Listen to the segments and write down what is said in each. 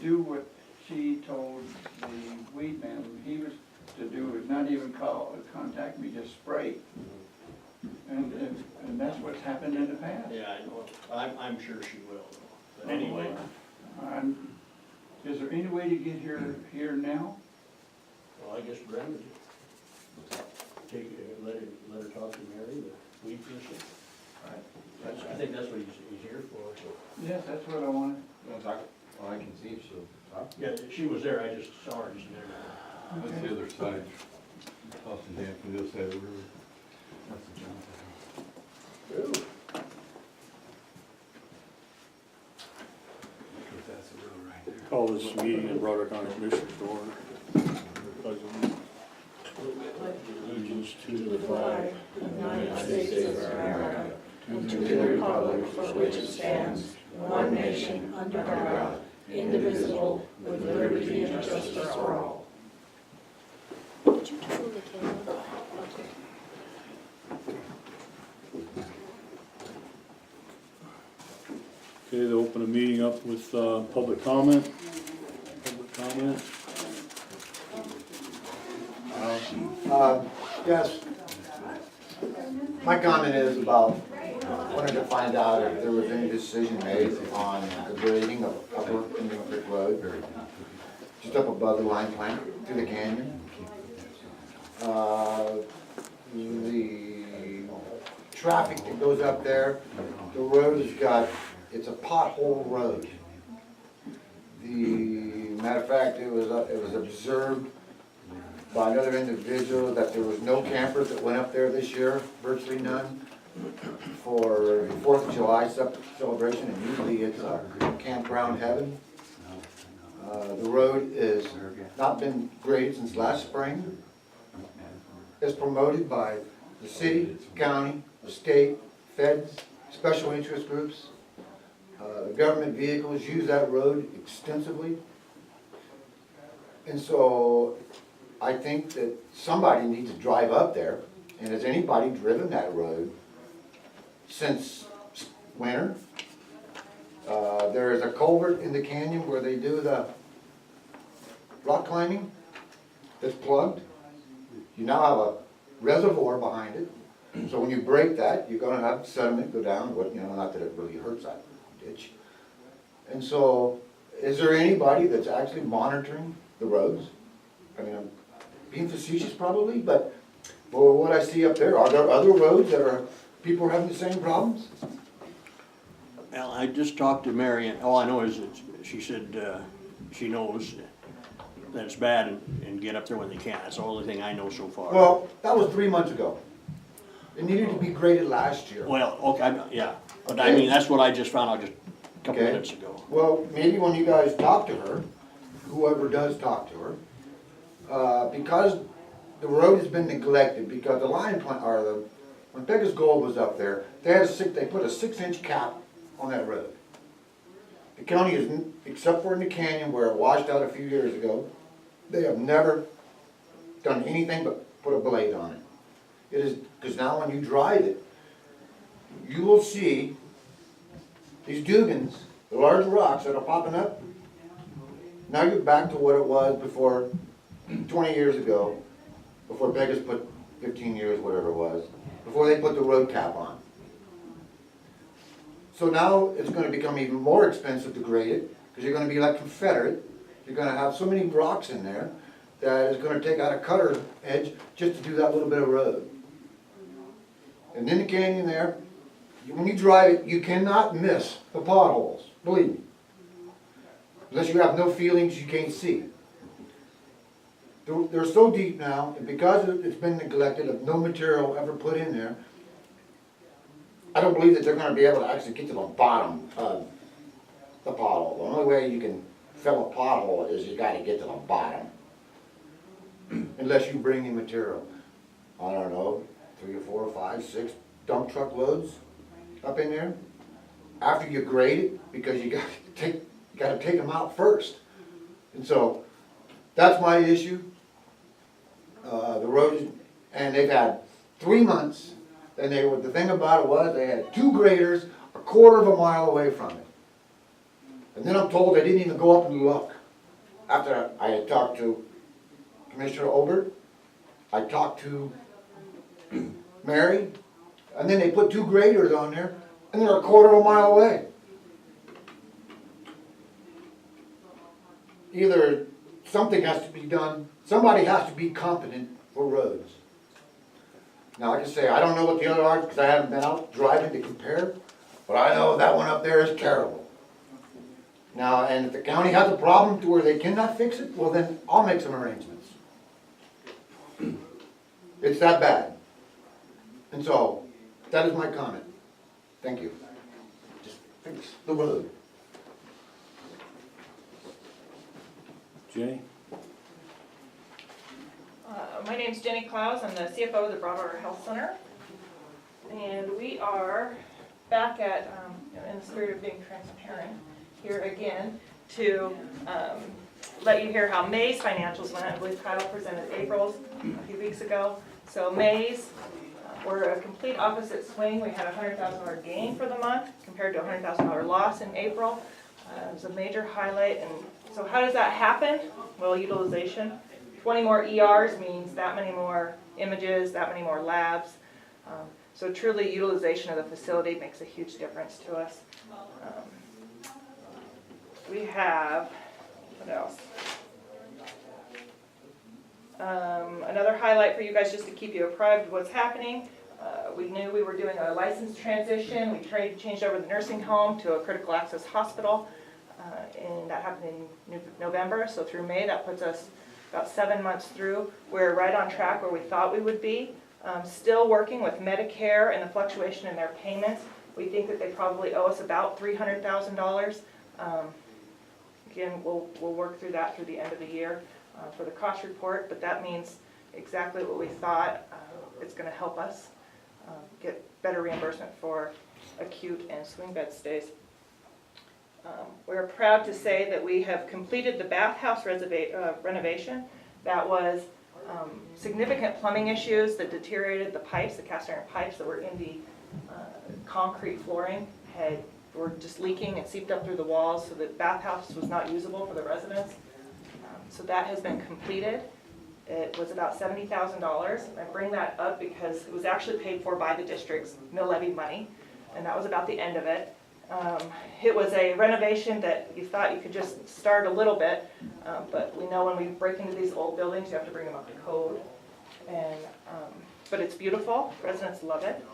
do what she told the weed man he was to do, is not even contact me, just spray. And that's what's happened in the past. Yeah, I know, I'm sure she will, but anyway. Is there any way to get here now? Well, I guess Brenda, let her talk to Mary, the weed commissioner. I think that's what he's here for, so. Yes, that's what I wanted. You wanna talk? Well, I can see if she'll talk. Yeah, she was there, I just saw her just there now. That's the other side. Austin Dam from the other side of the river. That's the Johnson. That's the road right there. Call this meeting of Broderick County Commissioners to order. Pledge allegiance to the flag of the United States of America, and to the republic for which it stands, one nation, under God, indivisible, with liberty and justice for all. Did you turn the camera? Okay, to open the meeting up with public comment. Public comment. Yes. My comment is about, wanted to find out if there was any decision made on the grading of Upper Indian Creek Road, just up above the line plant through the canyon. The traffic that goes up there, the road has got, it's a pothole road. Matter of fact, it was observed by another individual that there was no campers that went up there this year, virtually none, for the 4th of July celebration, and usually it's campground heaven. The road is not been graded since last spring. It's promoted by the city, county, the state, feds, special interest groups. Government vehicles use that road extensively. And so I think that somebody needs to drive up there. And has anybody driven that road since winter? There is a culvert in the canyon where they do the rock climbing that's plugged. You now have a reservoir behind it. So when you break that, you're gonna have sediment go down, not that it really hurts that ditch. And so, is there anybody that's actually monitoring the roads? I mean, I'm being facetious probably, but for what I see up there, are there other roads that people are having the same problems? Well, I just talked to Mary, and all I know is that she said she knows that it's bad and get up there when they can. That's the only thing I know so far. Well, that was 3 months ago. It needed to be graded last year. Well, okay, yeah, but I mean, that's what I just found out just a couple Okay. minutes ago. Well, maybe when you guys talk to her, whoever does talk to her, because the road has been neglected, because the line plant, when Becca's Gold was up there, they put a 6-inch cap on that road. The county is, except for in the canyon where it washed out a few years ago, they have never done anything but put a blade on it. It is, because now when you drive it, you will see these dugans, the large rocks that are popping up. Now you're back to what it was before, 20 years ago, before Vegas put 15 years, whatever it was, before they put the road cap on. So now it's gonna become even more expensive to grade it, because you're gonna be like Confederate. You're gonna have so many rocks in there that it's gonna take out a cutter edge just to do that little bit of road. And in the canyon there, when you drive it, you cannot miss the potholes, believe me. Unless you have no feelings, you can't see. They're so deep now, and because it's been neglected, of no material ever put in there, I don't believe that they're gonna be able to actually get to the bottom of the pothole. The only way you can fill a pothole is you gotta get to the bottom. Unless you bring in material. I don't know, 3 or 4 or 5, 6 dump truck loads up in there. After you grade it, because you gotta take them out first. And so, that's my issue. The road is, and they've had 3 months, and the thing about it was, they had 2 graders a quarter of a mile away from it. And then I'm told they didn't even go up and look. after I had talked to Commissioner Obert, I talked to Mary, and then they put 2 graders on there, and they're a quarter of a mile away. Either something has to be done, somebody has to be competent for roads. Now, like I say, I don't know what the other are, because I haven't been out driving to compare, but I know that one up there is terrible. Now, and if the county has a problem to where they cannot fix it, well then, I'll make some arrangements. It's that bad. And so, that is my comment. Thank you. Just fix the road. Jenny? My name's Jenny Klaus, I'm the CFO of the Broadwater Health Center. And we are back at, in the spirit of being transparent, here again to let you hear how May's financials went. I believe Kyle presented April's a few weeks ago. So May's were a complete opposite swing. We had a $100,000 gain for the month compared to a $100,000 loss in April. It was a major highlight. And so how does that happen? Well, utilization. 20 more ERs means that many more images, that many more labs. So truly utilization of the facility makes a huge difference to us. We have, what else? Another highlight for you guys just to keep you apprised of what's happening. We knew we were doing a license transition. We changed over the nursing home to a critical access hospital. And that happened in November, so through May, that puts us about 7 months through. We're right on track where we thought we would be. Still working with Medicare and the fluctuation in their payments. We think that they probably owe us about $300,000. Again, we'll work through that through the end of the year for the cost report, but that means exactly what we thought. It's going to help us get better reimbursement for acute and swing bed stays. We're proud to say that we have completed the bathhouse renovation. That was significant plumbing issues that deteriorated the pipes, the cast iron pipes that were in the concrete flooring were just leaking and seeped up through the walls, so the bathhouse was not usable for the residents. So that has been completed. It was about $70,000. I bring that up because it was actually paid for by the district's mill levy money, and that was about the end of it. It was a renovation that you thought you could just start a little bit, but we know when we break into these old buildings, you have to bring them up to code. And, but it's beautiful, residents love it,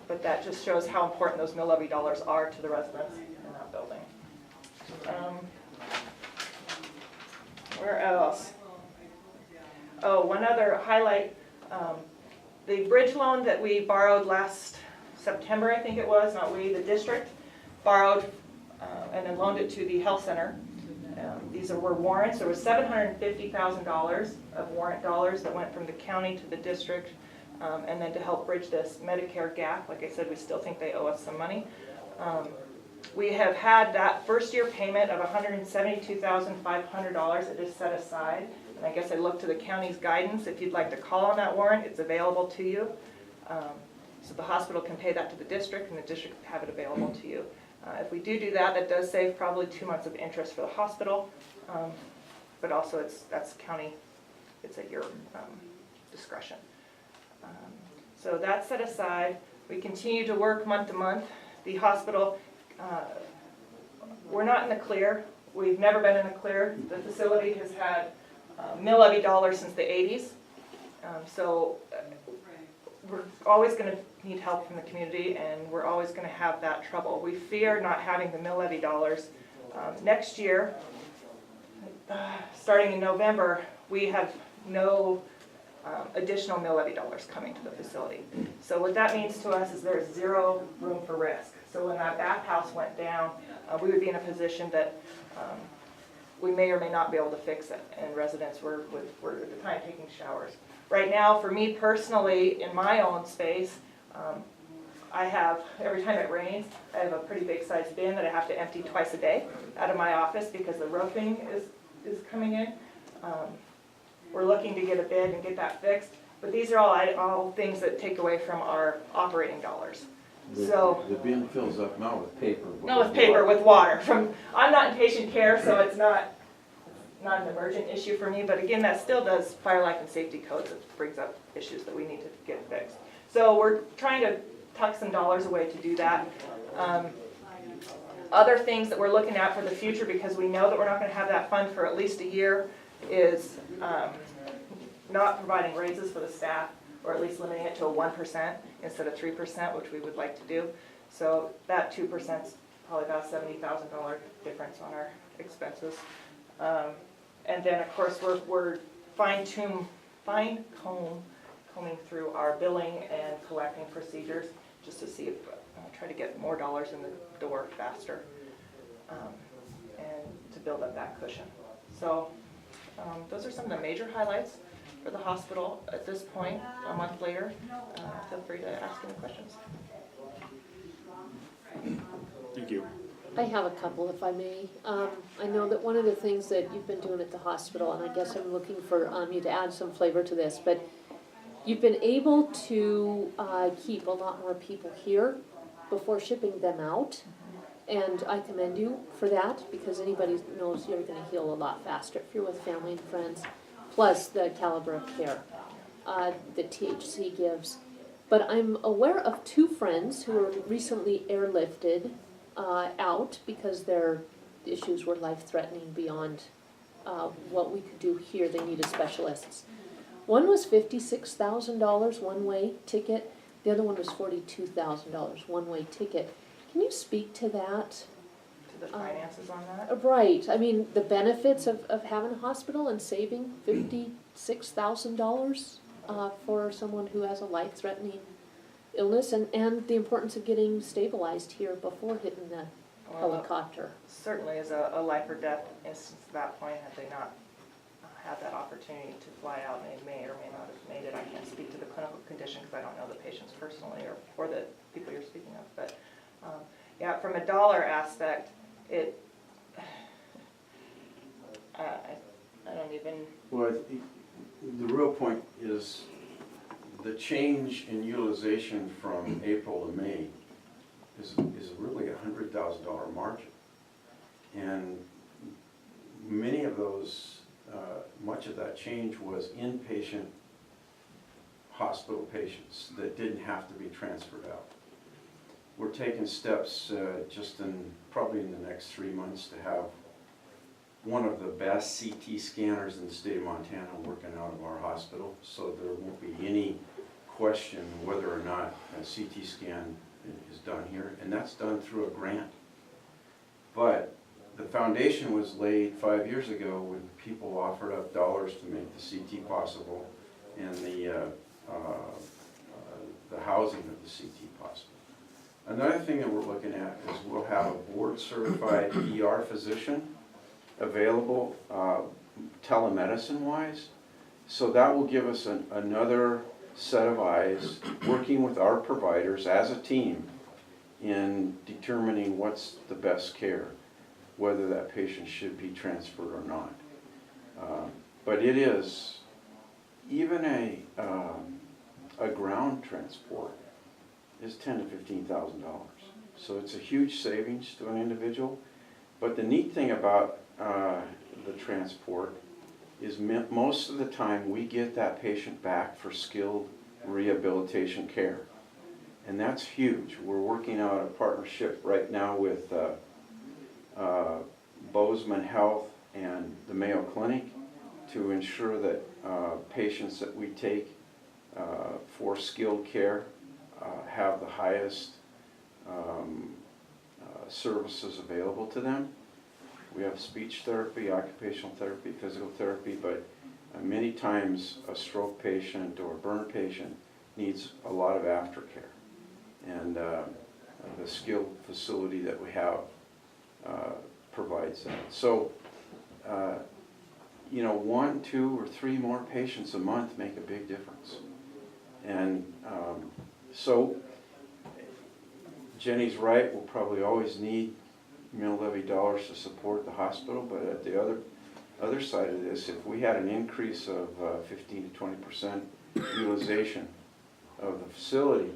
but that just shows how important those mill levy dollars are to the residents in that building. Where else? Oh, one other highlight, the bridge loan that we borrowed last September, I think it was, not we, the district, borrowed and then loaned it to the health center. These were warrants. There was $750,000 of warrant dollars that went from the county to the district, and then to help bridge this Medicare gap. Like I said, we still think they owe us some money. We have had that first year payment of $172,500 that is set aside. And I guess I look to the county's guidance. If you'd like to call on that warrant, it's available to you. So the hospital can pay that to the district, and the district can have it available to you. If we do that, that does save probably 2 months of interest for the hospital, but also that's county, it's at your discretion. So that's set aside. We continue to work month to month. The hospital, we're not in the clear. We've never been in the clear. The facility has had mill levy dollars since the 80s. So we're always going to need help from the community, and we're always going to have that trouble. We fear not having the mill levy dollars. Next year, starting in November, we have no additional mill levy dollars coming to the facility. So what that means to us is there's zero room for risk. So when that bathhouse went down, we would be in a position that we may or may not be able to fix it, and residents were at the time taking showers. Right now, for me personally, in my own space, I have, every time it rains, I have a pretty big sized bin that I have to empty twice a day out of my office because the roofing is coming in. We're looking to get a bid and get that fixed, but these are all things that take away from our operating dollars. So The bin fills up not with paper. but no, with paper, with water. I'm not in patient care, so it's not not an emergent issue for me, but again, that still does fire life and safety codes. It brings up issues that we need to get fixed. So we're trying to tuck some dollars away to do that. Other things that we're looking at for the future, because we know that we're not gonna have that fund for at least a year, is not providing raises for the staff, or at least limiting it to a 1% instead of 3%, which we would like to do. So that 2% is probably about a $70,000 difference on our expenses. And then, of course, we're fine-combing through our billing and collecting procedures, just to see if, try to get more dollars in the door faster, and to build up that cushion. So those are some of the major highlights for the hospital at this point, a month later. Feel free to ask any questions. Thank you. I have a couple, if I may. I know that one of the things that you've been doing at the hospital, and I guess I'm looking for you to add some flavor to this, but you've been able to keep a lot more people here before shipping them out. And I commend you for that, because anybody knows you're gonna heal a lot faster if you're with family and friends, plus the caliber of care that THC gives. But I'm aware of 2 friends who were recently airlifted out because their issues were life-threatening beyond what we could do here. They needed specialists. One was $56,000 one-way ticket. The other one was $42,000 one-way ticket. Can you speak to that? To the finances on that? Right. I mean, the benefits of having a hospital and saving $56,000 for someone who has a life-threatening illness, and the importance of getting stabilized here before hitting the helicopter. Certainly is a life or death instance at that point, had they not had that opportunity to fly out, and they may or may not have made it. I can't speak to the clinical condition because I don't know the patients personally or the people you're speaking of. But yeah, from a dollar aspect, it, I don't even. Well, I think the real point is the change in utilization from April to May is really a $100,000 margin. And many of those, much of that change was inpatient hospital patients that didn't have to be transferred out. We're taking steps probably in the next 3 months to have one of the best CT scanners in the state of Montana working out of our hospital, so there won't be any question whether or not a CT scan is done here, and that's done through a grant. But the foundation was laid 5 years ago when people offered up dollars to make the CT possible and the housing of the CT possible. Another thing that we're looking at is we'll have a board-certified ER physician available telemedicine-wise. So that will give us another set of eyes working with our providers as a team in determining what's the best care, whether that patient should be transferred or not. But it is, even a ground transport is $10,000 to $15,000. So it's a huge savings to an individual. But the neat thing about the transport is most of the time we get that patient back for skilled rehabilitation care. And that's huge. We're working out a partnership right now with Bozeman Health and the Mayo Clinic to ensure that patients that we take for skilled care have the highest services available to them. We have speech therapy, occupational therapy, physical therapy, but many times a stroke patient or a burn patient needs a lot of aftercare. And the skilled facility that we have provides that. So, 1, 2, or 3 more patients a month make a big difference. And so Jenny's right, we'll probably always need mill levy dollars to support the hospital, but at the other side of this, if we had an increase of 15 to 20% utilization of the facility,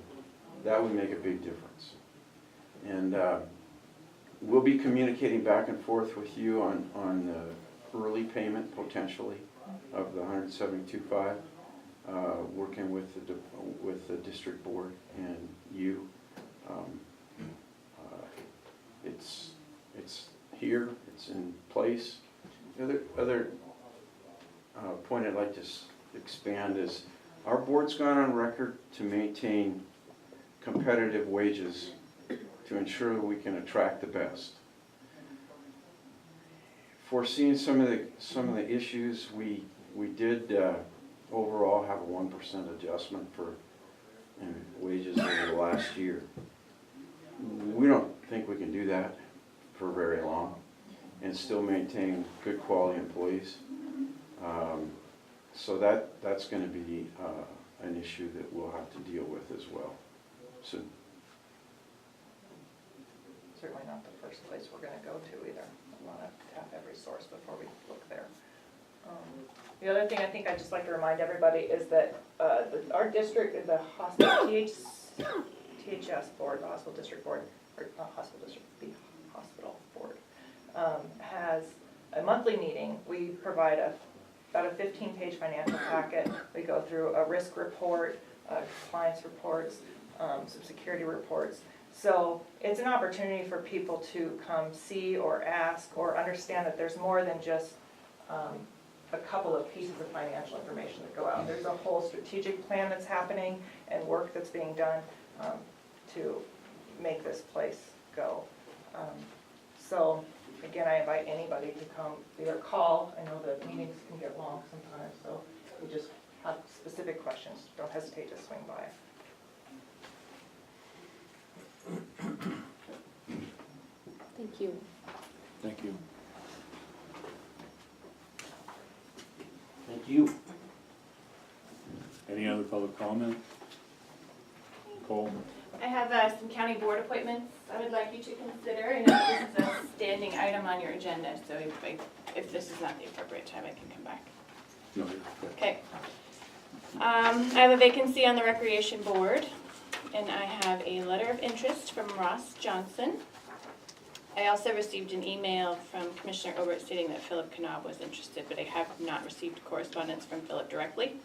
that would make a big difference. And we'll be communicating back and forth with you on early payment potentially of the 172.5, working with the district board and you. It's here, it's in place. The other point I'd like to expand is our board's gone on record to maintain competitive wages to ensure that we can attract the best. Foreseeing some of the issues, we did overall have a 1% adjustment in wages over the last year. We don't think we can do that for very long and still maintain good quality employees. So that's going to be an issue that we'll have to deal with as well soon. Certainly not the first place we're gonna go to either. We wanna tap every source before we look there. The other thing I think I'd just like to remind everybody is that our district is the hospital, THS board, the hospital district board, or not hospital district, the hospital board, has a monthly meeting. We provide about a 15-page financial packet. We go through a risk report, compliance reports, some security reports. So it's an opportunity for people to come see or ask or understand that there's more than just a couple of pieces of financial information that go out. There's a whole strategic plan that's happening and work that's being done to make this place go. So again, I invite anybody to come either call. I know the meetings can get long sometimes, so if you just have specific questions, don't hesitate to swing by. Thank you. Thank you. Thank you. Any other public comment? Nicole? I have some county board appointments I would like you to consider. I know this is a standing item on your agenda, so if this is not the appropriate time, I can come back. No, you're okay. Okay. I have a vacancy on the recreation board, and I have a letter of interest from Ross Johnson. I also received an email from Commissioner Obert stating that Philip Knob was interested, but I have not received correspondence from Philip directly.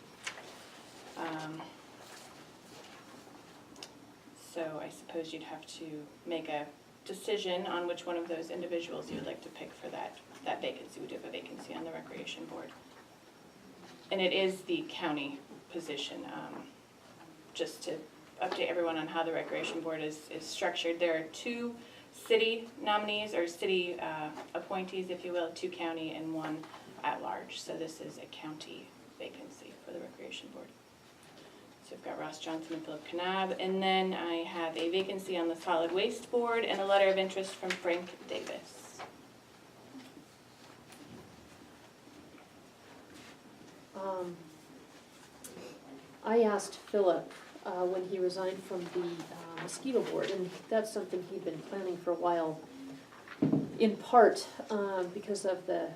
So I suppose you'd have to make a decision on which one of those individuals you would like to pick for that vacancy. We do have a vacancy on the recreation board. And it is the county position, just to update everyone on how the recreation board is structured. There are 2 city nominees, or city appointees, if you will, 2 county and 1 at large. So this is a county vacancy for the recreation board. So we've got Ross Johnson and Philip Knob, and then I have a vacancy on the solid waste board and a letter of interest from Frank Davis. I asked Philip when he resigned from the mosquito board, and that's something he'd been planning for a while, in part because of the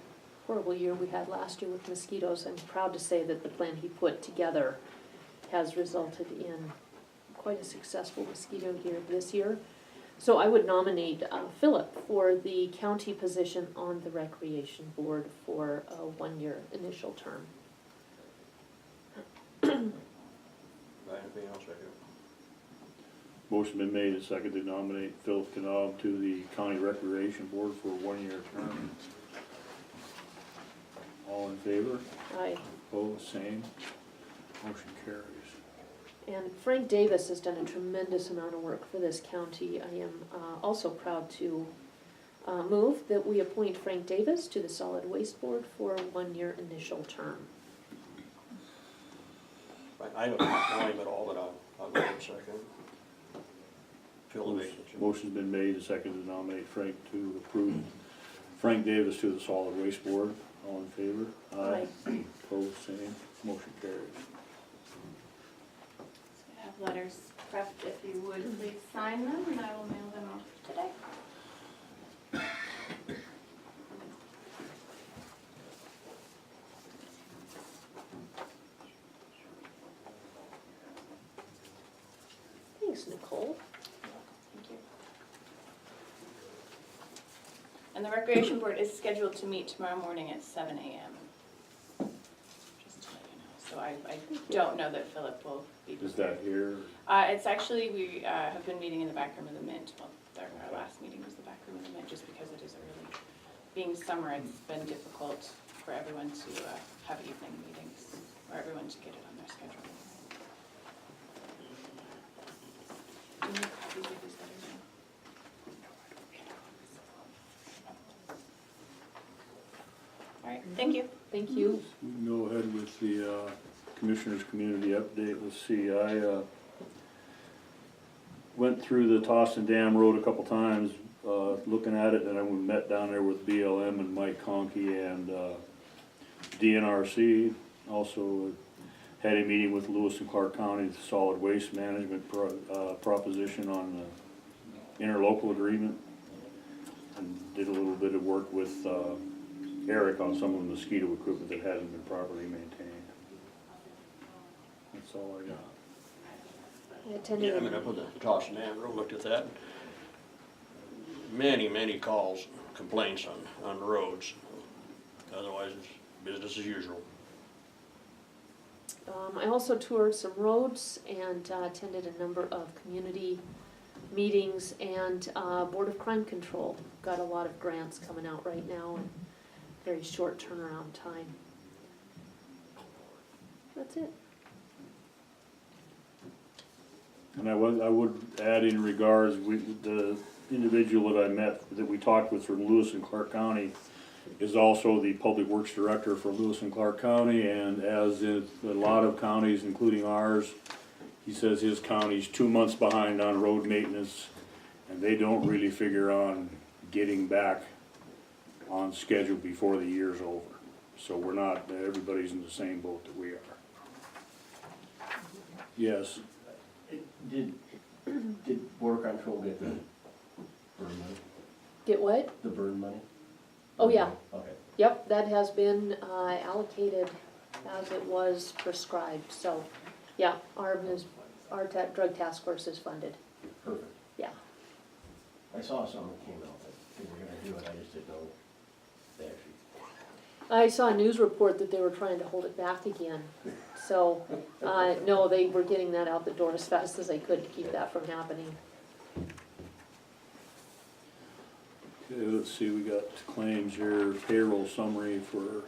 horrible year we had last year with mosquitoes. I'm proud to say that the plan he put together has resulted in quite a successful mosquito year this year. So I would nominate Philip for the county position on the recreation board for a 1-year initial term. Anything else right here? Motion been made and seconded to nominate Philip Knob to the county recreation board for a 1-year term. All in favor? Aye. Opposed, same. Motion carries. And Frank Davis has done a tremendous amount of work for this county. I am also proud to move that we appoint Frank Davis to the solid waste board for a 1-year initial term. I don't know him at all, but I'll go in second. Fill the vacancy. Motion's been made and seconded to nominate Frank to approve Frank Davis to the solid waste board. All in favor? Aye. Opposed, same. Motion carries. I have letters prepped, if you would please sign them, and I will mail them off today. Thanks, Nicole. Thank you. And the recreation board is scheduled to meet tomorrow morning at 7 a.m. Just to let you know. So I don't know that Philip will be Is prepared. that here? It's actually, we have been meeting in the back room of the Mint. Well, our last meeting was the back room of the Mint, just because it is early. Being summer, it's been difficult for everyone to have evening meetings, or everyone to get it on their schedule. Do you need copies of these letters? All right, thank you. Thank you. We can go ahead with the Commissioner's Community Update. Let's see, I went through the Tossin Dam Road a couple times, looking at it, and I met down there with BLM and Mike Conkey and DNRC. Also had a meeting with Lewis and Clark County Solid Waste Management proposition on the interlocal agreement. And did a little bit of work with Eric on some of the mosquito equipment that hasn't been properly maintained. That's all I got. I Yeah, attended. I mean, up with the Tossin Dam Road, looked at that. Many calls, complaints on the roads. Otherwise, it's business as usual. I also toured some roads and attended a number of community meetings and Board of Crime Control. Got a lot of grants coming out right now and very short turnaround time. That's it. And I would add in regards, the individual that I met, that we talked with from Lewis and Clark County, is also the Public Works Director for Lewis and Clark County, and as in a lot of counties, including ours, he says his county's 2 months behind on road maintenance, and they don't really figure on getting back on schedule before the year's over. So we're not, everybody's in the same boat that we are. Yes. Did Border Control get the burn money? Get what? The burn money? Oh, yeah. Okay. Yep, that has been allocated as it was prescribed. So, yeah, our drug task force is funded. Perfect. Yeah. I saw something that came out that they were gonna do it, I just didn't know they actually. I saw a news report that they were trying to hold it back again. So, no, they were getting that out the door as fast as they could to keep that from happening. Okay, let's see, we got claims here, payroll summary for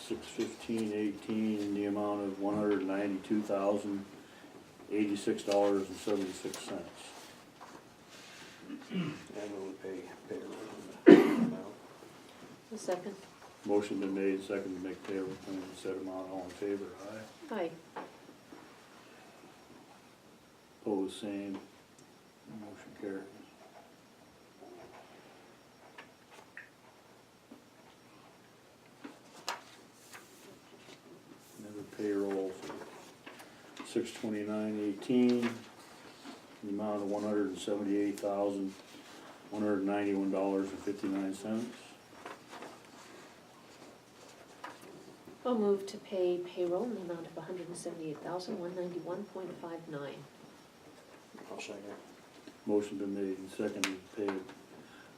6/15/18 in the amount of $192,086.76. And we'll pay payroll. A second. Motion been made, second to make payroll claims, set amount, all in favor, aye. Hi. Opposed, same. Motion carries. Another payroll for 6/29/18, the amount of $178,191.59. I'll move to pay payroll in the amount of $178,191.59. I'll second. Motion been made and seconded to pay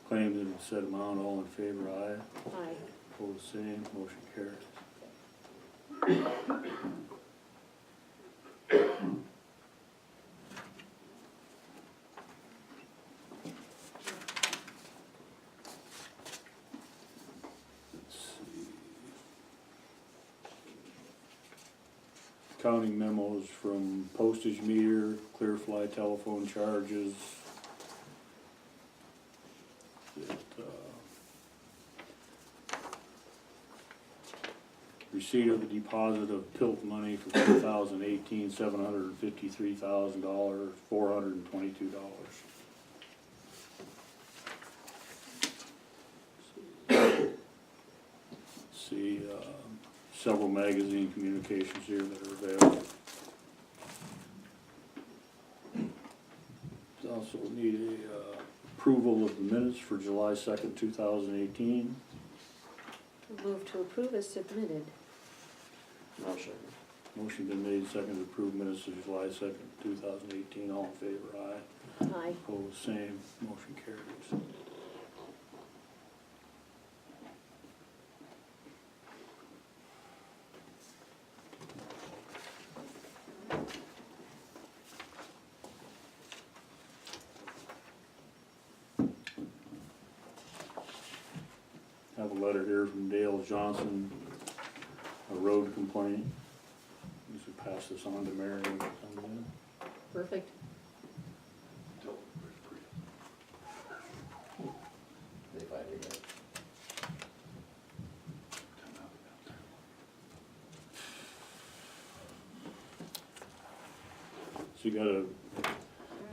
claims in the said amount, all in favor, aye. Aye. Opposed, same, motion carries. Counting memos from postage meter, Clearfly telephone charges. Receipt of the deposit of PILT money for 2018, $753,000, $422. See, several magazine communications here that are available. Also need a approval of the minutes for July 2nd, 2018. I'll move to approve as submitted. I'll second. Motion been made, second to approve minutes of July 2nd, 2018. All in favor, aye. Aye. Opposed, same. Motion carries. have a letter here from Dale Johnson, a road complaint. You should pass this on to Mary when it comes in. Perfect. They finally got it. So you gotta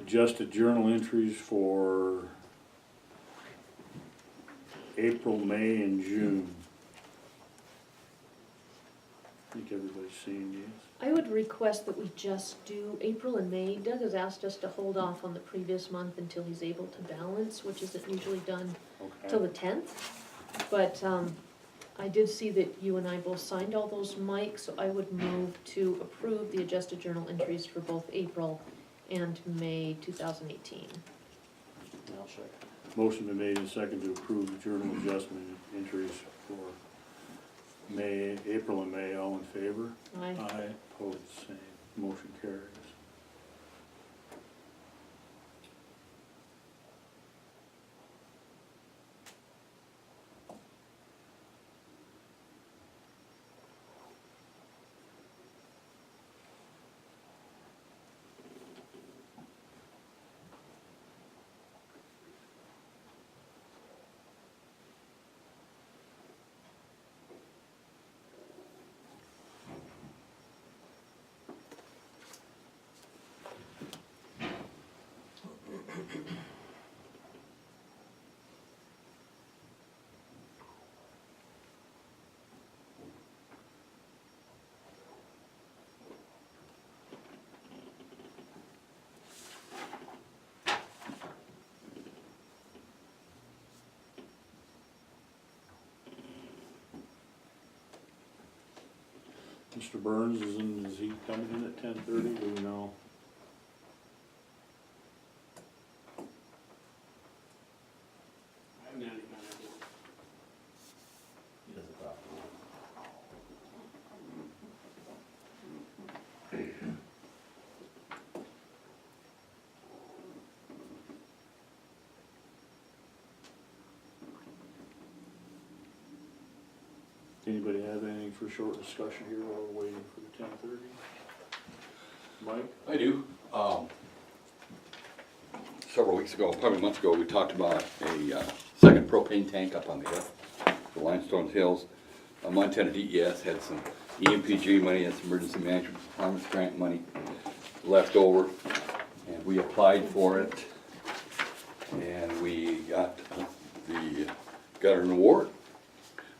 adjusted journal entries for April, May, and June. I think everybody's seen these. I would request that we just do April and May. Doug has asked us to hold off on the previous month until he's able to balance, which isn't usually done till the 10th. But I did see that you and I both signed all those, Mike, so I would move to approve the adjusted journal entries for both April and May 2018. I'll second. Motion been made and second to approve the journal adjustment entries for May, April and May. All in favor? Aye. Aye, opposed, same. Motion carries. Mr. Burns is he coming in at 10:30, do we know? He doesn't talk to me. Anybody have anything for short discussion here while we're waiting for the 10:30? Mike? I do. Several weeks ago, probably a month ago, we talked about a second propane tank up on the hill, the Limestone Hills. Montana DES had some EMPG money and some emergency management performance grant money left over, and we applied for it, and we got an award.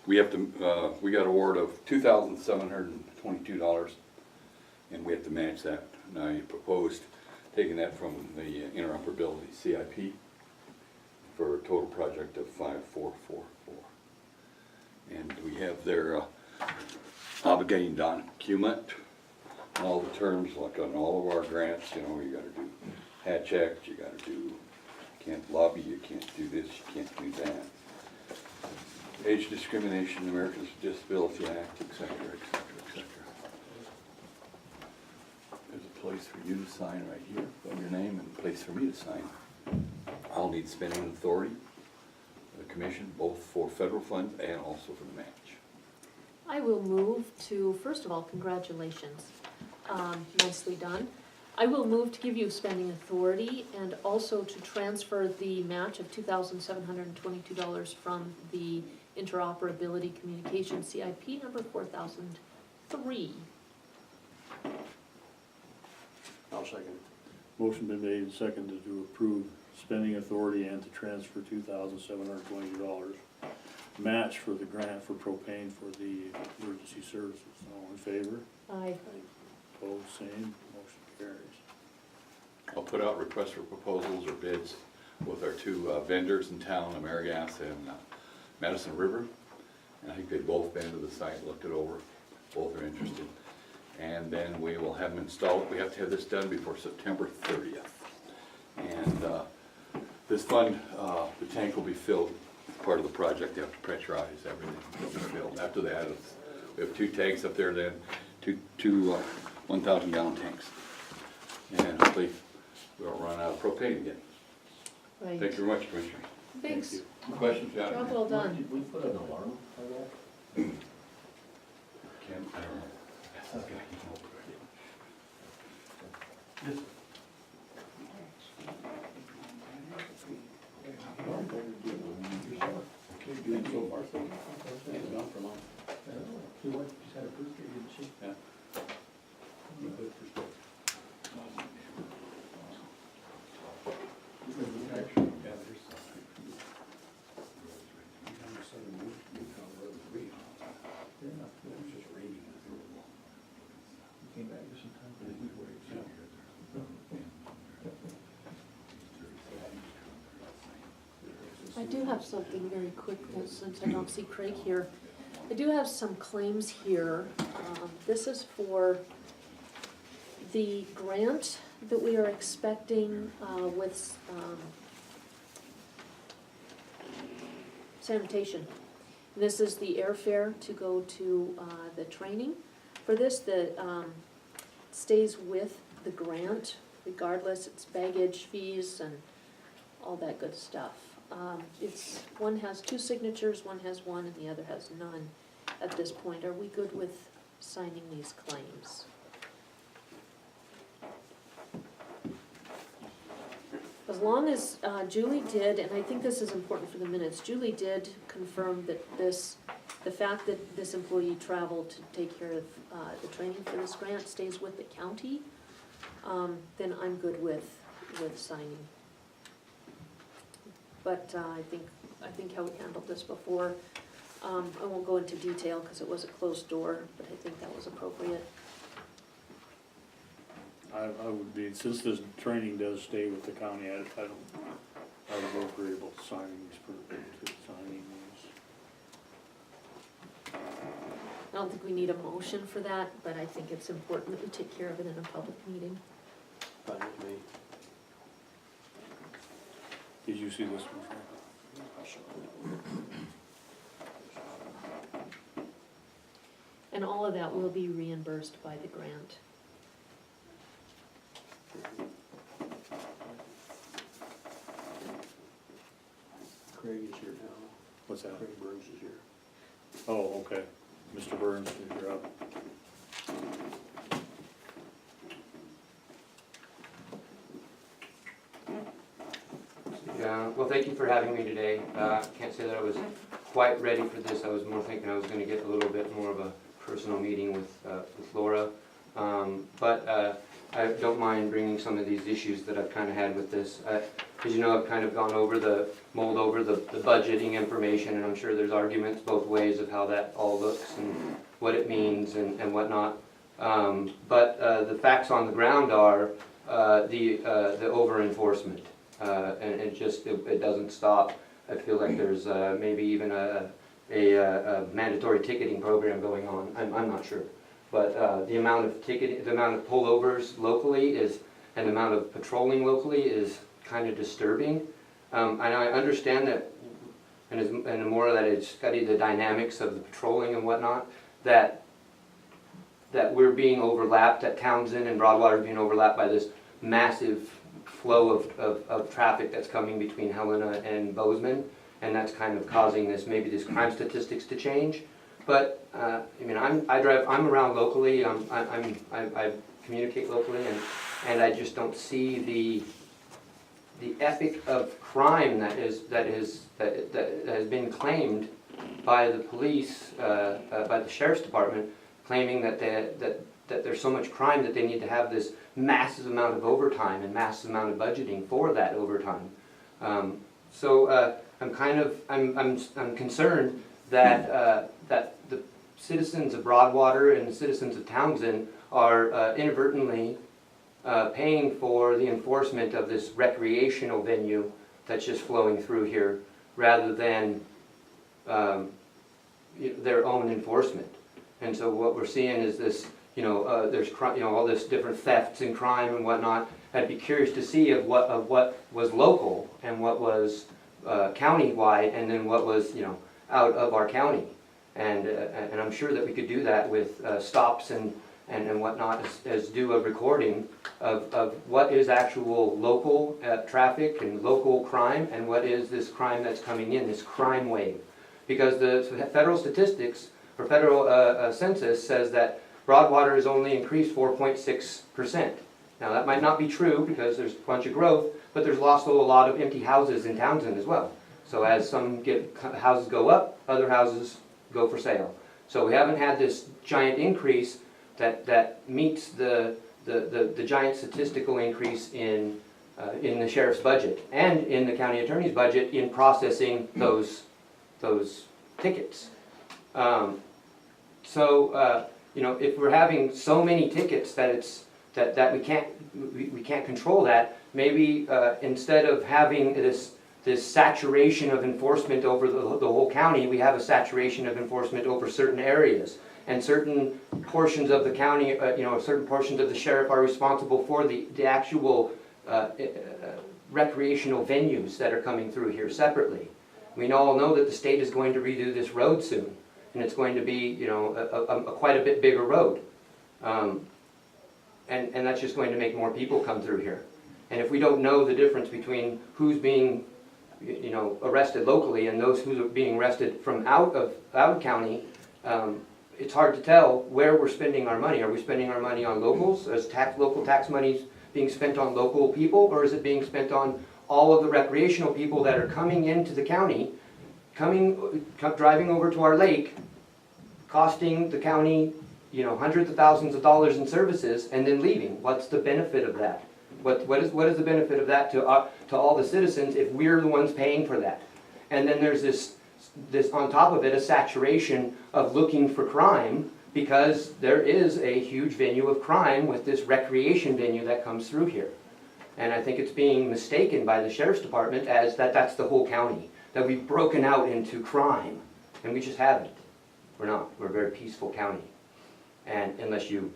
We got an award of $2,722, and we have to manage that. And I proposed taking that from the interoperability CIP for a total project of 5,444. And we have their obligating document, all the terms, like on all of our grants, you know, you gotta do hatch act, you gotta do, can't lobby, you can't do this, you can't do that. Age discrimination, Americans with Disability Act, et cetera, et cetera, et cetera. There's a place for you to sign right here, put your name, and a place for me to sign. I'll need spending authority for the commission, both for federal funds and also for the match. I will move to, first of all, congratulations, nicely done. I will move to give you spending authority and also to transfer the match of $2,722 from the interoperability communication CIP number 4003. I'll second. Motion been made and seconded to approve spending authority and to transfer $2,720 match for the grant for propane for the emergency services. All in favor? Aye. Opposed, same. Motion carries. I'll put out requests for proposals or bids with our two vendors in town, AmeriGas and Madison River. And I think they've both been to the site, looked it over, both are interested. And then we will have them installed. We have to have this done before September 30th. And this fund, the tank will be filled, part of the project. They have to pressurize everything, it'll be filled. After that, we have two tanks up there then, two 1,000 gallon tanks. And hopefully we won't run out of propane again. Right. Thank you very much, Commissioner. Thanks. Thank you. Questions, Job John? well done. Did we put an alarm on that? Ken, I don't know. That's the guy he knows, right? Yes. So far, so. He's gone for long. She went, she's had a birthday, didn't she? Yeah. Came back just in time for the heat wave, so. I do have something very quick, since I don't see Craig here. I do have some claims here. This is for the grant that we are expecting with sanitation. This is the airfare to go to the training. For this, the stays with the grant regardless. It's baggage fees and all that good stuff. One has 2 signatures, one has 1, and the other has none at this point. Are we good with signing these claims? As long as Julie did, and I think this is important for the minutes, Julie did confirm that the fact that this employee traveled to take care of the training for this grant stays with the county, then I'm good with signing. But I think how we handled this before, I won't go into detail because it was a closed door, but I think that was appropriate. I would be, since this training does stay with the county, I would be agreeable to signing these, I don't think we need a motion for that, but I think it's important that we take care of it in a public meeting. Fine with me. Did you see this one, Frank? And all of that will be reimbursed by the grant. Craig is here now. What's that? Craig Burns is here. Oh, okay. Mr. Burns, you're up. Yeah, well, thank you for having me today. Can't say that I was quite ready for this. I was more thinking I was gonna get a little bit more of a personal meeting with Laura. But I don't mind bringing some of these issues that I've kind of had with this. As you know, I've kind of mulled over the budgeting information, and I'm sure there's arguments both ways of how that all looks and what it means and whatnot. But the facts on the ground are the over-enforcement. And it doesn't stop. I feel like there's maybe even a mandatory ticketing program going on. I'm not sure. But the amount of pullovers locally and the amount of patrolling locally is kind of disturbing. And I understand that, and the more that I study the dynamics of the patrolling and whatnot, that we're being overlapped, that Townsend and Broadwater is being overlapped by this massive flow of traffic that's coming between Helena and Bozeman, and that's kind of causing these crime statistics to change. But I mean, I'm around locally. I communicate locally, and I just don't see the epic of crime that has been claimed by the police, by the sheriff's department, claiming that there's so much crime that they need to have this massive amount of overtime and massive amount of budgeting for that overtime. So I'm concerned that the citizens of Broadwater and the citizens of Townsend are inadvertently paying for the enforcement of this recreational venue that's just flowing through here, rather than their own enforcement. And so what we're seeing is this, there's all this different thefts and crime and whatnot. I'd be curious to see of what was local and what was county-wide, and then what was out of our county. And I'm sure that we could do that with stops and and whatnot, is do a recording of what is actual local traffic and local crime, and what is this crime that's coming in, this crime wave. Because the federal statistics, or federal census says that Broadwater has only increased 4.6%. Now that might not be true because there's a bunch of growth, but there's also a lot of empty houses in Townsend as well. So as some houses go up, other houses go for sale. So we haven't had this giant increase that meets the giant statistical increase in the sheriff's budget and in the county attorney's budget in processing those tickets. You know, if we're having so many tickets that we can't control that, maybe instead of having this saturation of enforcement over the whole county, we have a saturation of enforcement over certain areas. And certain portions of the county, you know, certain portions of the sheriff are responsible for the actual recreational venues that are coming through here separately. We all know that the state is going to redo this road soon, and it's going to be, you know, a quite a bit bigger road. And that's just going to make more people come through here. And if we don't know the difference between who's being, you know, arrested locally and those who are being arrested from out of county, it's hard to tell where we're spending our money. Are we spending our money on locals? Is local tax money being spent on local people, or is it being spent on all of the recreational people that are coming into the county, driving over to our lake, costing the county, you know, hundreds of thousands of dollars in services, and then leaving? What's the benefit of that? What is the benefit of that to all the citizens if we're the ones paying for that? And then there's this on top of it, a saturation of looking for crime, because there is a huge venue of crime with this recreation venue that comes through here. And I think it's being mistaken by the sheriff's department as that's the whole county, that we've broken out into crime, and we just haven't. We're not. We're a very peaceful county. And unless you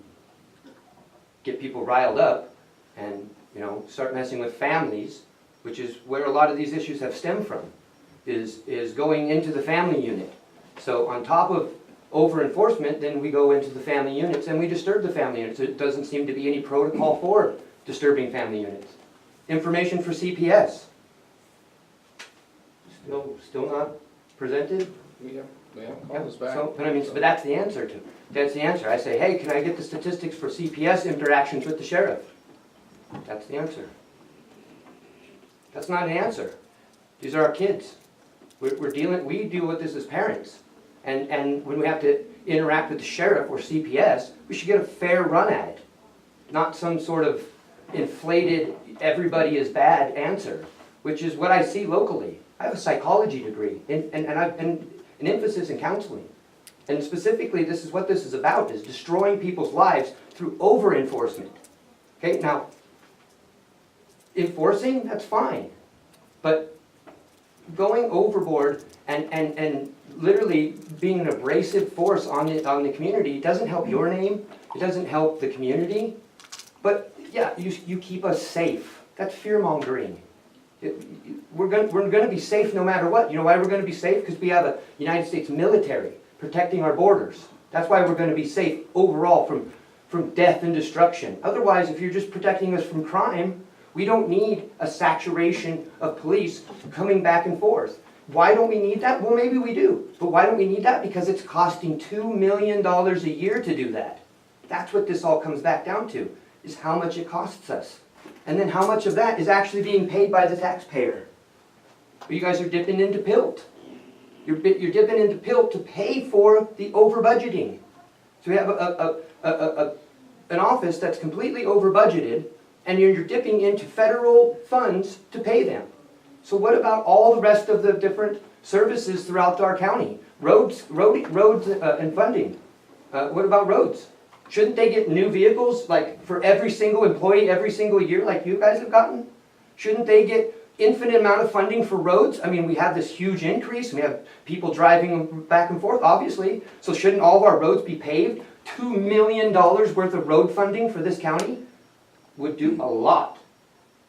get people riled up and, you know, start messing with families, which is where a lot of these issues have stemmed from, is going into the family unit. So on top of over-enforcement, then we go into the family units and we disturb the family units. There doesn't seem to be any protocol for disturbing family units. Information for CPS. Still not presented? We haven't called us back. So, but that's the answer to. That's the answer. I say, hey, can I get the statistics for CPS interactions with the sheriff? That's the answer. That's not an answer. These are our kids. We deal with this as parents. And when we have to interact with the sheriff or CPS, we should get a fair run at it. Not some sort of inflated, everybody is bad answer, which is what I see locally. I have a psychology degree, and I've been an emphasis in counseling. And specifically, this is what this is about, is destroying people's lives through over-enforcement. Okay, now, enforcing, that's fine. But going overboard and literally being an abrasive force on the community doesn't help your name, it doesn't help the community. But yeah, you keep us safe. That's fear-mongering. We're going to be safe no matter what. You know why we're going to be safe? Because we have a United States military protecting our borders. That's why we're going to be safe overall from death and destruction. Otherwise, if you're just protecting us from crime, we don't need a saturation of police coming back and forth. Why don't we need that? Well, maybe we do. But why don't we need that? Because it's costing $2 million a year to do that. That's what this all comes back down to, is how much it costs us. And then how much of that is actually being paid by the taxpayer. You guys are dipping into PILT. You're dipping into PILT to pay for the over-budgeting. So we have an office that's completely over-budgeted, and you're dipping into federal funds to pay them. So what about all the rest of the different services throughout our county? Roads and funding. What about roads? Shouldn't they get new vehicles, like for every single employee every single year like you guys have gotten? Shouldn't they get infinite amount of funding for roads? I mean, we have this huge increase. We have people driving back and forth, obviously. So shouldn't all of our roads be paved? $2 million worth of road funding for this county would do a lot.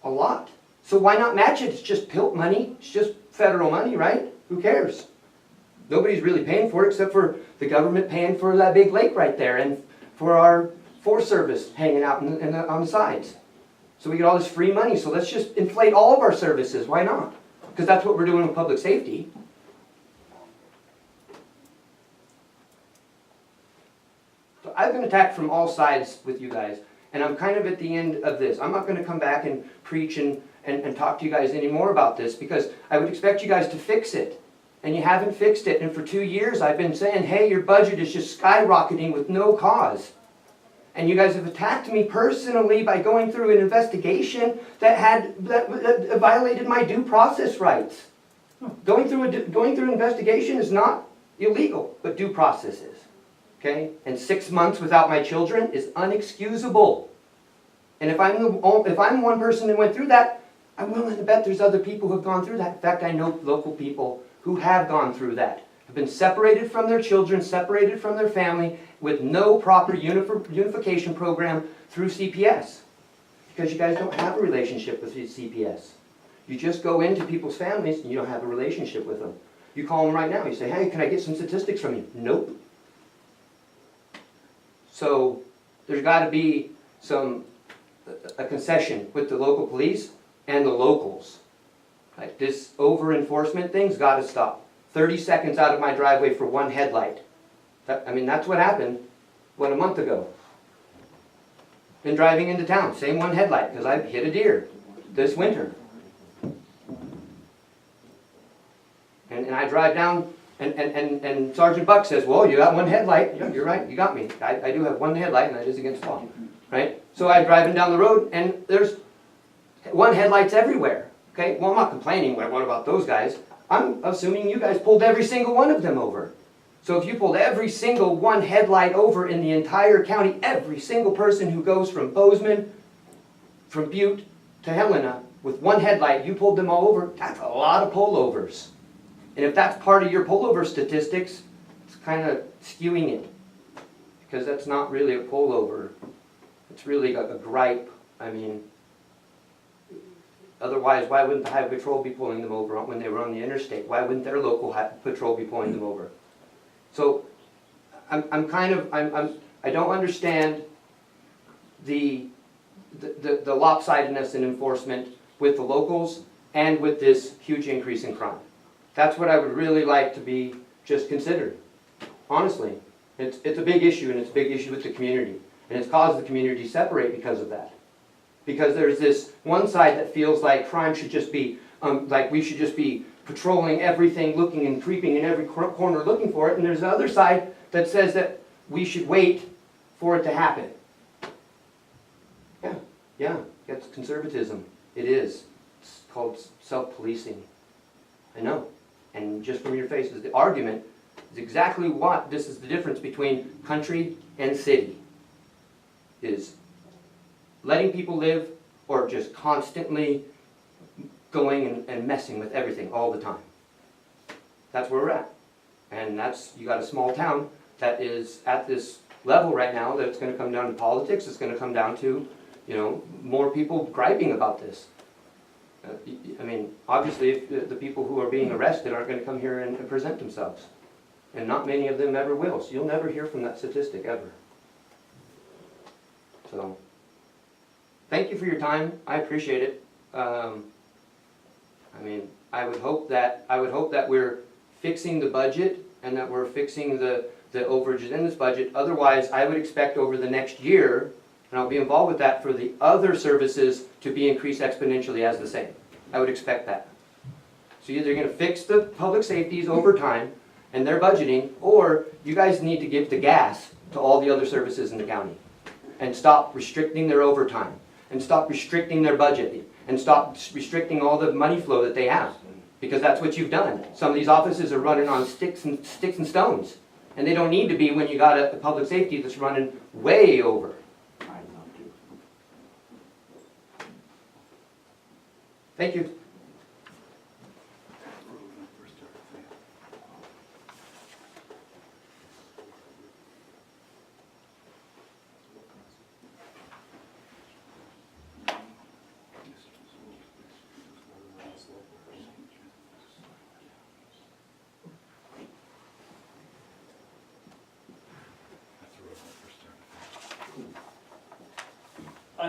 A lot. So why not match it? It's just PILT money. It's just federal money, right? Who cares? Nobody's really paying for it except for the government paying for that big lake right there and for our Forest Service hanging out on the sides. So we get all this free money, so let's just inflate all of our services, why not? Because that's what we're doing with public safety. So I've been attacked from all sides with you guys, and I'm kind of at the end of this. I'm not gonna come back and preach and talk to you guys anymore about this, because I would expect you guys to fix it. And you haven't fixed it, and for 2 years I've been saying, hey, your budget is just skyrocketing with no cause. And you guys have attacked me personally by going through an investigation that violated my due process rights. Going through an investigation is not illegal, but due process is. Okay? And 6 months without my children is unexcusable. And if I'm one person that went through that, I'm willing to bet there's other people who have gone through that. In fact, I know local people who have gone through that, have been separated from their children, separated from their family, with no proper unification program through CPS. Because you guys don't have a relationship with CPS. You just go into people's families and you don't have a relationship with them. You call them right now, you say, hey, can I get some statistics from you? Nope. So there's got to be a concession with the local police and the locals. Like this over-enforcement thing's got to stop. 30 seconds out of my driveway for one headlight. That's what happened, a month ago. Been driving into town, same one headlight, because I hit a deer this winter. And I drive down, and Sergeant Buck says, well, you got one headlight. Yeah, you're right, you got me. I do have one headlight, and that is against the law. Right? So I'm driving down the road, and there's one headlights everywhere. Okay? Well, I'm not complaining, what about those guys? I'm assuming you guys pulled every single one of them over. So if you pulled every single one headlight over in the entire county, every single person who goes from Bozeman, from Butte to Helena, with one headlight, you pulled them all over, that's a lot of pullovers. And if that's part of your pullover statistics, it's kind of skewing it. Because that's not really a pullover. It's really a gripe. Otherwise, why wouldn't the Highway Patrol be pulling them over when they were on the interstate? Why wouldn't their local patrol be pulling them over? So, I don't understand the lopsidedness in enforcement with the locals and with this huge increase in crime. That's what I would really like to be just considered. Honestly, it's a big issue, and it's a big issue with the community. And it's caused the community to separate because of that. Because there's this one side that feels like crime should just be, like we should just be patrolling everything, looking and creeping in every corner looking for it. And there's the other side that says that we should wait for it to happen. Yeah, that's conservatism. It is. It's called self-policing. I know. And just from your faces, the argument is exactly what this is the difference between country and city. Is letting people live or just constantly going and messing with everything all the time. That's where we're at. And you got a small town that is at this level right now that it's going to come down to politics. It's going to come down to, more people griping about this. Obviously, if the people who are being arrested aren't going to come here and present themselves. And not many of them ever will. So you'll never hear from that statistic ever. So, thank you for your time. I appreciate it. I would hope that we're fixing the budget and that we're fixing the overages in this budget. Otherwise, I would expect over the next year, and I'll be involved with that, for the other services to be increased exponentially as the same. I would expect that. So either you're going to fix the public safeties over time and their budgeting, or you guys need to give the gas to all the other services in the county. And stop restricting their overtime, and stop restricting their budget, and stop restricting all the money flow that they have. Because that's what you've done. Some of these offices are running on sticks and stones. And they don't need to be when you got a public safety that's running way over. Thank you.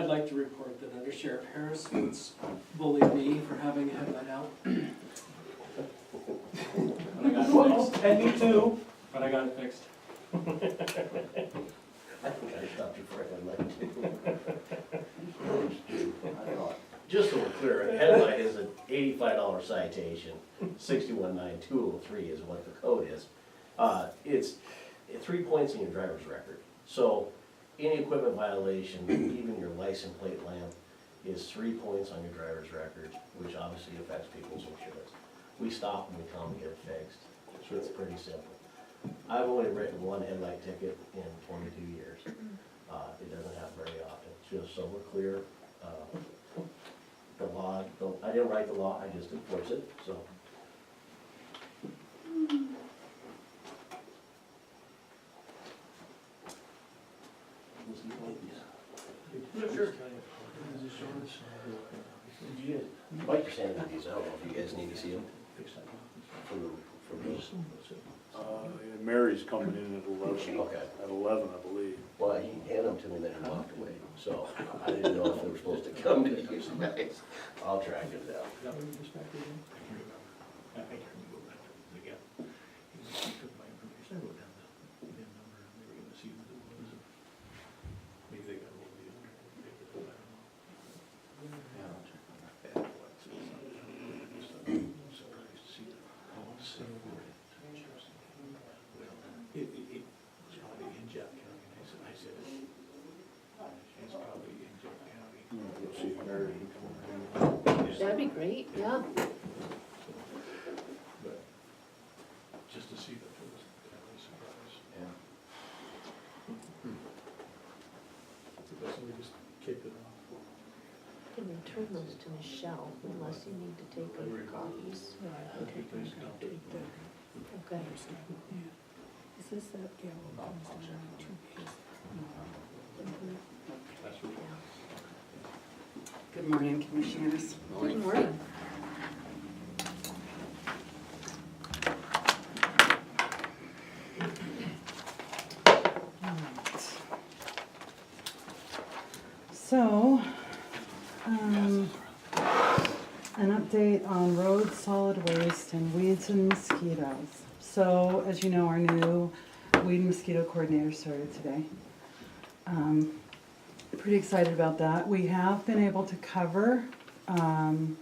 I'd like to report that Under Sheriff Harris once bullied me for having a headlight out. But I got it fixed. And me too, but I got it fixed. I think I stopped you for a headlight. Just so we're clear, a headlight is an $85 citation, 619203 is what the code is. It's 3 points in your driver's record. So any equipment violation, even your license plate lamp, is 3 points on your driver's record, which obviously affects people's insurance. We stop and we tell them to get it fixed. So it's pretty simple. I've only written one headlight ticket in 22 years. It doesn't happen very often. Just so we're clear, the law, I didn't write the law, I just enforce it, so. Sure. Mike, you're sending these, I don't know if you guys need to see them. From those. Mary's coming in at 11. Okay. At 11, I believe. Well, he handed them to me, then he walked away, so I didn't know if they were supposed to come to you guys. I'll track it down. That'd be great, yeah. Just to see that it was kind of a surprise. Yeah. So we just kicked it off. Can return those to Michelle unless you need to take them copies. Okay. Is this that gal who comes down in 2 days? Good morning, Commissioners. Good morning. So, an update on road solid waste and weeds and mosquitoes. So, as you know, our new weed and mosquito coordinator started today. Pretty excited about that. We have been able to cover, to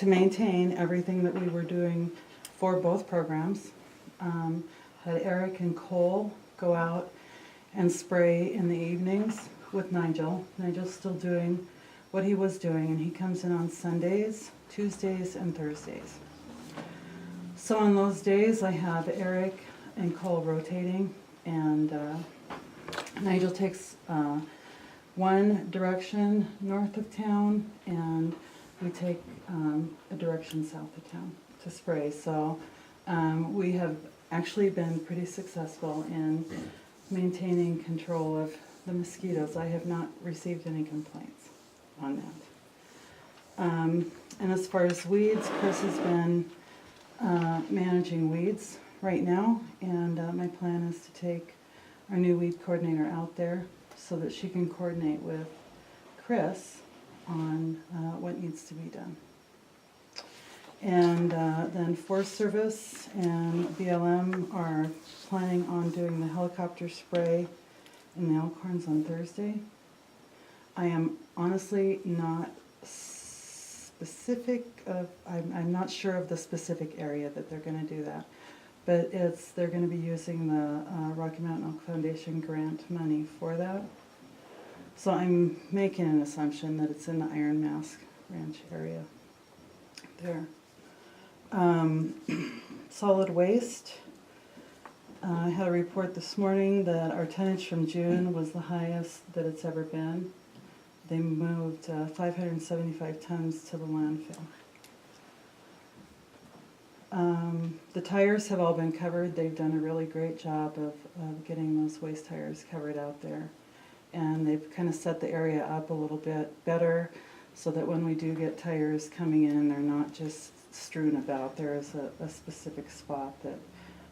maintain everything that we were doing for both programs. Had Eric and Cole go out and spray in the evenings with Nigel. Nigel's still doing what he was doing, and he comes in on Sundays, Tuesdays, and Thursdays. So on those days, I have Eric and Cole rotating, and Nigel takes one direction north of town, and we take a direction south of town to spray. So we have actually been pretty successful in maintaining control of the mosquitoes. I have not received any complaints on that. And as far as weeds, Chris has been managing weeds right now, and my plan is to take our new weed coordinator out there so that she can coordinate with Chris on what needs to be done. And then Forest Service and BLM are planning on doing the helicopter spray in the Elkhorns on Thursday. I am honestly not specific of, I'm not sure of the specific area that they're going to do that. But they're going to be using the Rocky Mountain Elk Foundation grant money for that. So I'm making an assumption that it's in the Iron Mask Ranch area there. Solid waste. I had a report this morning that our tonnage from June was the highest that it's ever been. They moved 575 tons to the landfill. The tires have all been covered. They've done a really great job of getting those waste tires covered out there. And they've kind of set the area up a little bit better so that when we do get tires coming in, they're not just strewn about. There is a specific spot that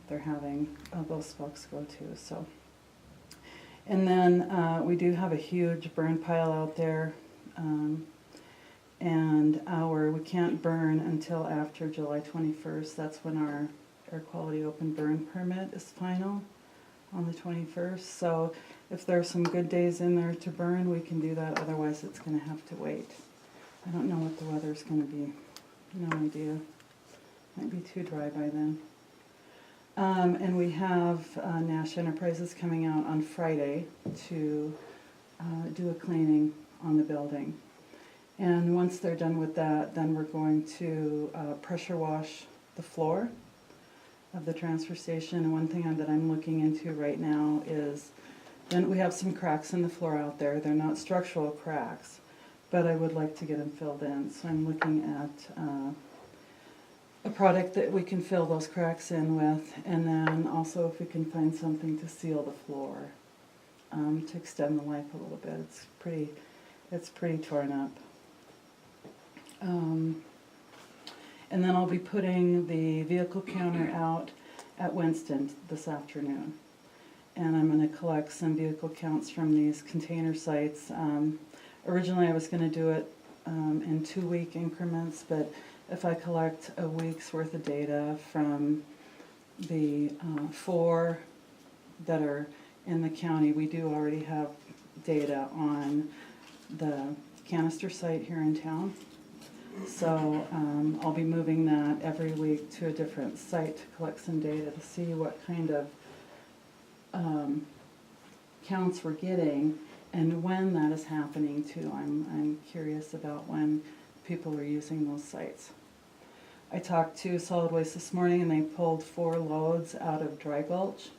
they're having those folks go to. So, And then we do have a huge burn pile out there. And we can't burn until after July 21st. That's when our air quality open burn permit is final, on the 21st. So if there's some good days in there to burn, we can do that. Otherwise, it's going to have to wait. I don't know what the weather's going to be. No idea. Might be too dry by then. And we have Nash Enterprises coming out on Friday to do a cleaning on the building. And once they're done with that, then we're going to pressure wash the floor of the transfer station. And one thing that I'm looking into right now is, then we have some cracks in the floor out there. They're not structural cracks, but I would like to get them filled in. So I'm looking at a product that we can fill those cracks in with, and then also if we can find something to seal the floor, to extend the life a little bit. It's pretty torn up. And then I'll be putting the vehicle counter out at Winston this afternoon. And I'm going to collect some vehicle counts from these container sites. Originally I was going to do it in 2-week increments, but if I collect a week's worth of data from the 4 that are in the county, we do already have data on the canister site here in town. So I'll be moving that every week to a different site to collect some data to see what kind of counts we're getting and when that is happening too. I'm curious about when people are using those sites. I talked to Solid Waste this morning and they pulled 4 loads out of Dry Gulch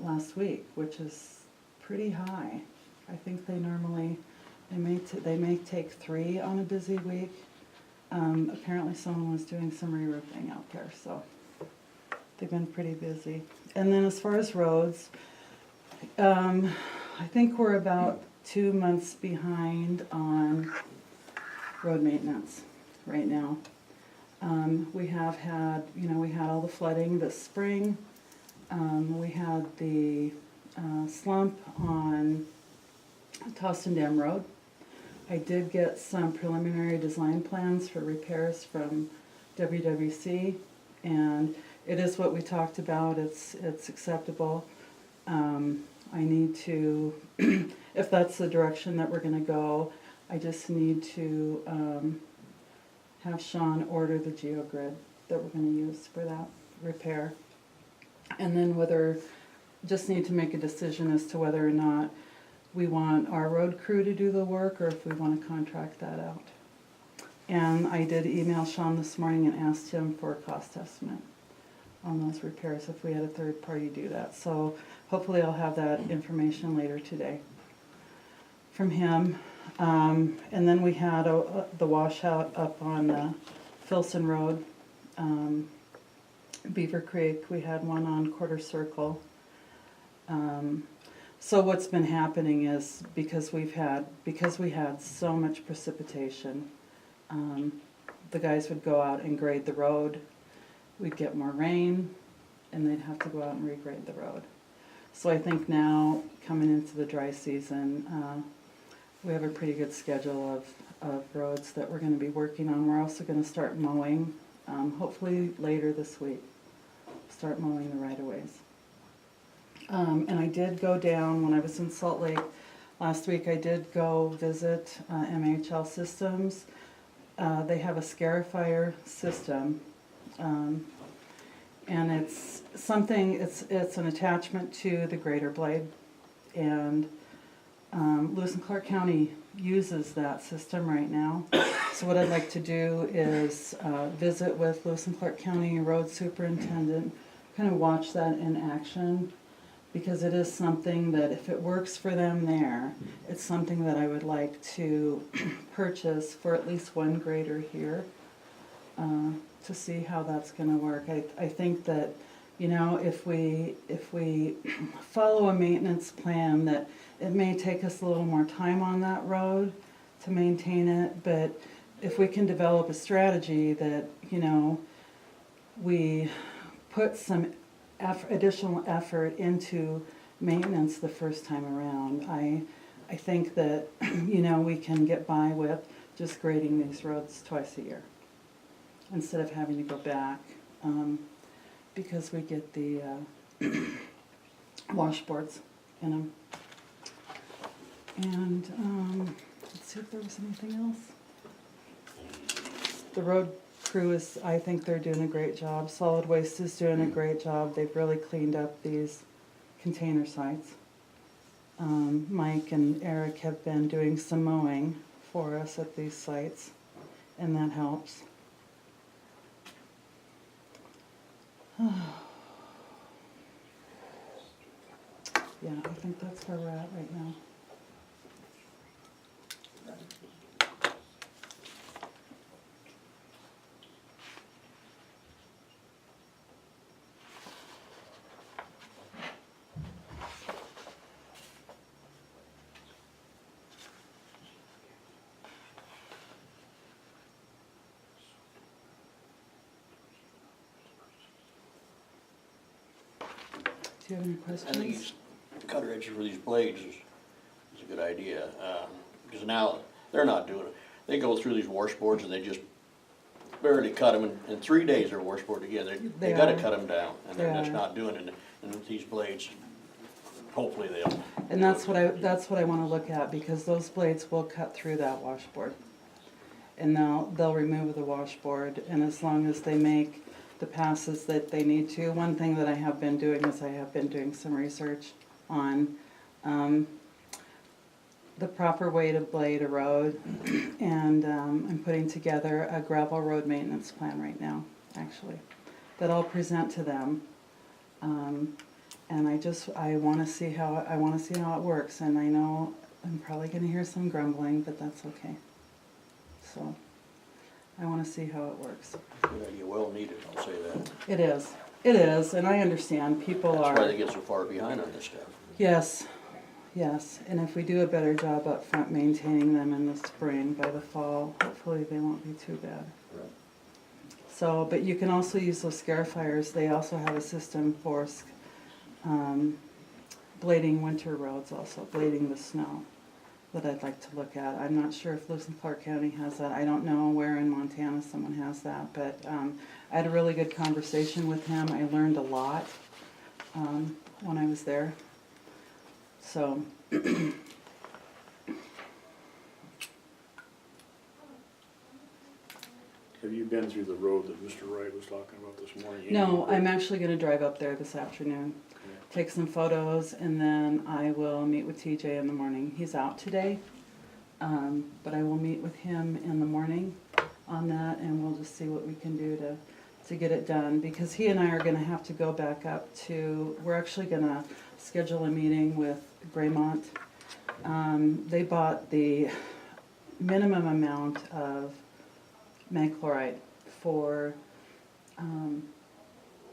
last week, which is pretty high. I think they normally, they may take 3 on a busy week. Apparently someone was doing some re-roofing out there, so they've been pretty busy. And then as far as roads, I think we're about 2 months behind on road maintenance right now. We have had, we had all the flooding this spring. We had the slump on Toston Dam Road. I did get some preliminary design plans for repairs from WWC, and it is what we talked about. It's acceptable. I need to, if that's the direction that we're going to go, I just need to have Sean order the geogrid that we're going to use for that repair. And then just need to make a decision as to whether or not we want our road crew to do the work or if we want to contract that out. And I did email Sean this morning and asked him for a cost estimate on those repairs if we had a third party do that. So hopefully I'll have that information later today from him. And then we had the washout up on Filson Road, Beaver Creek. We had one on Quarter Circle. So what's been happening is because we had so much precipitation, the guys would go out and grade the road. We'd get more rain, and they'd have to go out and regrade the road. So I think now, coming into the dry season, we have a pretty good schedule of roads that we're going to be working on. We're also going to start mowing, hopefully later this week. Start mowing the right-of-ways. And I did go down, when I was in Salt Lake last week, I did go visit MHL Systems. They have a scarifier system, and it's an attachment to the grader blade, and Lewis and Clark County uses that system right now. So what I'd like to do is visit with Lewis and Clark County Road Superintendent, kind of watch that in action, because it is something that if it works for them there, it's something that I would like to purchase for at least one grader here, to see how that's going to work. I think that, if we follow a maintenance plan, that it may take us a little more time on that road to maintain it, but if we can develop a strategy that, we put some additional effort into maintenance the first time around. I think that, you know, we can get by with just grading these roads twice a year instead of having to go back, because we get the washboards in them. And let's see if there was anything else. The road crew is, I think they're doing a great job. Solid Waste is doing a great job. They've really cleaned up these container sites. Mike and Eric have been doing some mowing for us at these sites, and that helps. Yeah, I think that's where we're at right now. Do you have any I think questions? these cutter edges for these blades is a good idea, because now they're not doing it. They go through these washboards and they just barely cut them, in 3 days they're washboard together. They gotta are. cut them down, and They they're just are. not doing it. And with these blades, hopefully they'll. And that's what I wanna look at, because those blades will cut through that washboard. And they'll remove the washboard, and as long as they make the passes that they need to. One thing that I have been doing is I have been doing some research on the proper way to blade a road, and I'm putting together a gravel road maintenance plan right now, actually, that I'll present to them. And I wanna see how it works, and I know I'm probably gonna hear some grumbling, but that's okay. So, I wanna see how it works. Good idea, well needed, I'll say that. It is, and I understand people are. That's why they get so far behind on this stuff. Yes, and if we do a better job up front maintaining them in the spring, by the fall, hopefully they won't be too bad. So, but you can also use those scarifiers. They also have a system for blading winter roads also, blading the snow, that I'd like to look at. I'm not sure if Lewis and Clark County has that. I don't know where in Montana someone has that, but I had a really good conversation with him. I learned a lot when I was there. So. Have you been through the road that Mr. Wright was talking about this morning? No, I'm actually gonna drive up there this afternoon, take some photos, and then I will meet with TJ in the morning. He's out today, but I will meet with him in the morning on that, and we'll just see what we can do to get it done, because he and I are gonna have to go back up to, we're actually gonna schedule a meeting with Graymont. They bought the minimum amount of mag chloride for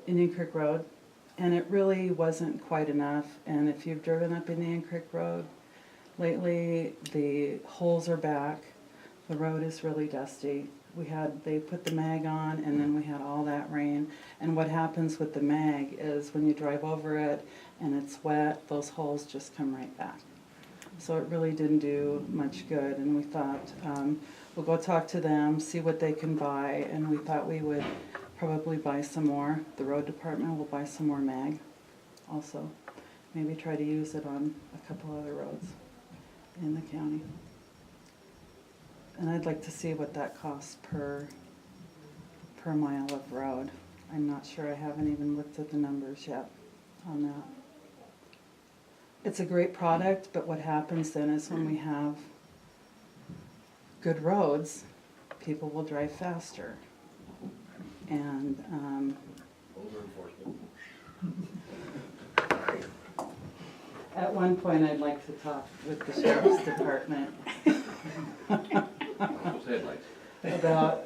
Indian Creek Road, and it really wasn't quite enough. And if you've driven up Indian Creek Road lately, the holes are back. The road is really dusty. They put the mag on, and then we had all that rain. And what happens with the mag is when you drive over it and it's wet, those holes just come right back. So it really didn't do much good, and we thought, we'll go talk to them, see what they can buy, and we thought we would probably buy some more. The road department will buy some more mag also. Maybe try to use it on a couple other roads in the county. And I'd like to see what that costs per mile of road. I'm not sure, I haven't even looked at the numbers yet on that. It's a great product, but what happens then is when we have good roads, people will drive faster. And at one point, I'd like to talk with the sheriff's department about,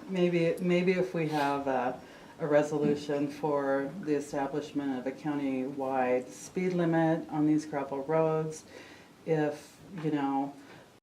maybe if we have a resolution for the establishment of a county-wide speed limit on these gravel roads, if,